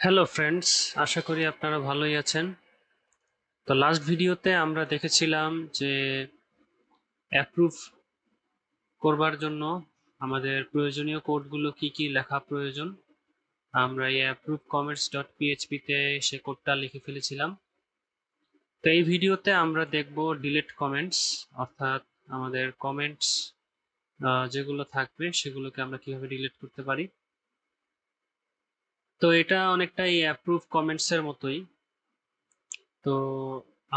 Hello friends, আশা করি আপনারা ভালোই আছেন। তো লাস্ট ভিডিওতে আমরা দেখেছিলাম যে অ্যাপ্রুভ করবার জন্য আমাদের প্রয়োজনীয় কোডগুলো কি কি লেখা প্রয়োজন। আমরা এই অ্যাপ্রুভ কমেন্টস ডট পিএইচপিতে সে কোডটা লিখে ফেলেছিলাম। তো এই ভিডিওতে আমরা দেখব ডিলিট কমেন্টস, অর্থাৎ আমাদের কমেন্টস যেগুলো থাকবে সেগুলোকে আমরা কিভাবে ডিলিট করতে পারি। তো এটা অনেকটা এই অ্যাপ্রুভ কমেন্টসের মতোই। তো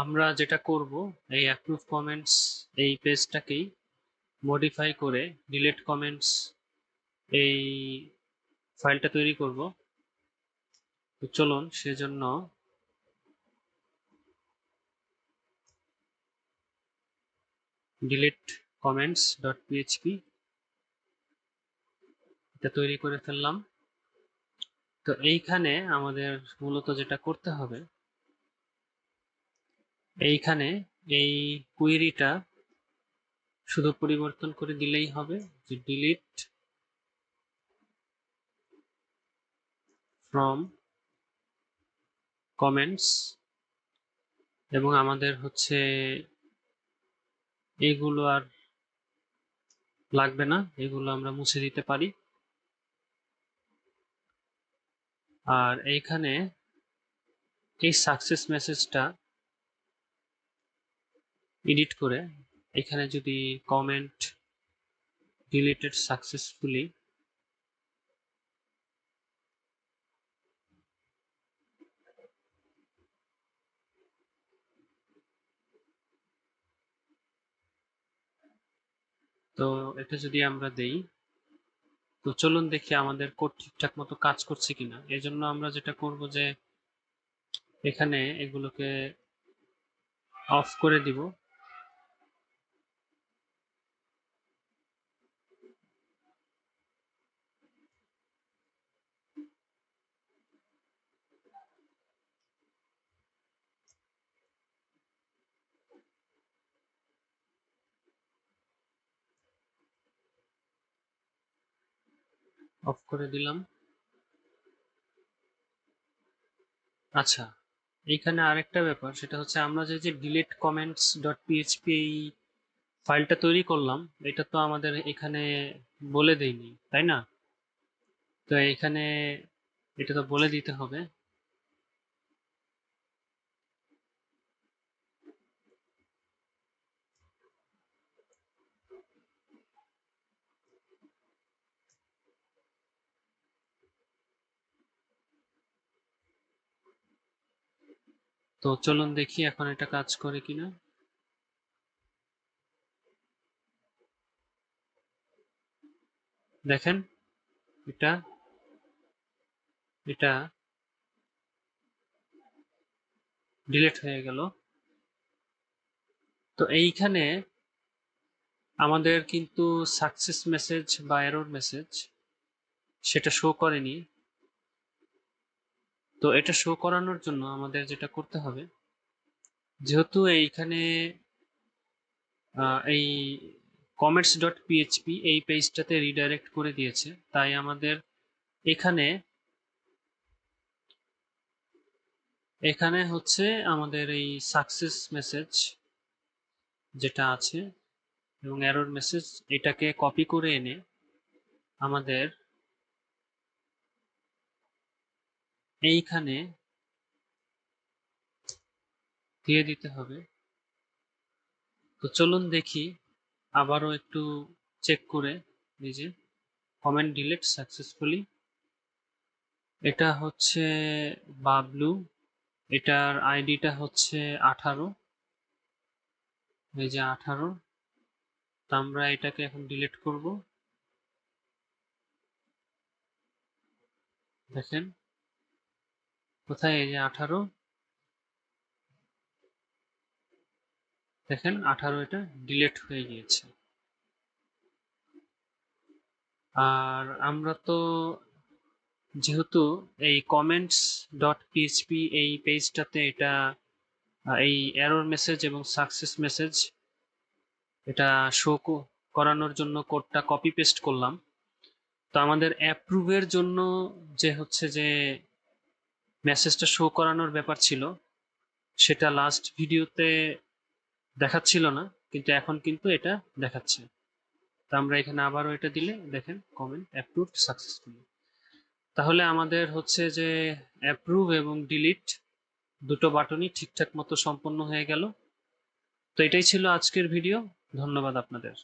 আমরা যেটা করব, এই অ্যাপ্রুভ কমেন্টস এই পেজটাকেই মডিফাই করে ডিলিট কমেন্টস এই ফাইলটা তৈরি করব। তো চলুন সেজন্য ডিলিট কমেন্টস ডট পিএইচপি এটা তৈরি করে ফেললাম। তো এইখানে আমাদের মূলত যেটা করতে হবে, এইখানে এই কুয়েরিটা শুধু পরিবর্তন করে দিলেই হবে যে ডিলিট ফ্রম কমেন্টস, এবং আমাদের হচ্ছে এইগুলো আর লাগবে না, এগুলো আমরা মুছে দিতে পারি। আর এইখানে এই সাকসেস মেসেজটা এডিট করে এখানে যদি কমেন্ট ডিলিটেড সাকসেসফুলি তো এটা যদি আমরা দেই, তো চলুন দেখি আমাদের কোড ঠিকঠাক মতো কাজ করছে কিনা। এই জন্য আমরা যেটা করব যে এখানে এগুলোকে অফ করে দিব। অফ করে দিলাম। আচ্ছা, এইখানে আরেকটা ব্যাপার, সেটা হচ্ছে আমরা যে ডিলিট কমেন্টস ডট পিএইচপি এই ফাইলটা তৈরি করলাম, এটা তো আমাদের এখানে বলে দেইনি, তাই না? তো এখানে এটা তো বলে দিতে হবে। তো চলুন দেখি এখন এটা কাজ করে কিনা। দেখেন, এটা এটা ডিলিট হয়ে গেল। তো এইখানে আমাদের কিন্তু সাকসেস মেসেজ বা এরর মেসেজ সেটা শো করেনি। তো এটা শো করানোর জন্য আমাদের যেটা করতে হবে, যেহেতু এইখানে এই কমেন্টস ডট পিএইচপি এই পেজটাতে রিডাইরেক্ট করে দিয়েছে, তাই আমাদের এখানে এখানে হচ্ছে আমাদের এই সাকসেস মেসেজ যেটা আছে এবং এরর মেসেজ, এটাকে কপি করে এনে আমাদের এইখানে দিয়ে দিতে হবে। তো চলুন দেখি আবারও একটু চেক করে, এই যে কমেন্ট ডিলিট সাকসেসফুলি, এটা হচ্ছে বাবলু, এটার আইডিটা হচ্ছে 18, এই যে 18। তো আমরা এটাকে এখন ডিলিট করব। দেখেন কোথায়, এই যে 18, দেখেন 18 এটা ডিলিট হয়ে গিয়েছে। আর আমরা তো যেহেতু এই কমেন্টস ডট পিএইচপি এই পেজটাতে এটা এই এরর মেসেজ এবং সাকসেস মেসেজ এটা শো করানোর জন্য কোডটা কপি পেস্ট করলাম। তো আমাদের অ্যাপ্রুভের জন্য যে হচ্ছে যে মেসেজটা শো করানোর ব্যাপার ছিল, সেটা লাস্ট ভিডিওতে দেখাচ্ছিল না, কিন্তু এখন কিন্তু এটা দেখাচ্ছে। তো আমরা এখানে আবারও এটা দিলে দেখেন কমেন্ট অ্যাপ্রুভড সাকসেসফুলি। তাহলে আমাদের হচ্ছে যে অ্যাপ্রুভ এবং ডিলিট দুটো বাটনই ঠিকঠাক মতো সম্পন্ন হয়ে গেল। তো এটাই ছিল আজকের ভিডিও। ধন্যবাদ আপনাদের।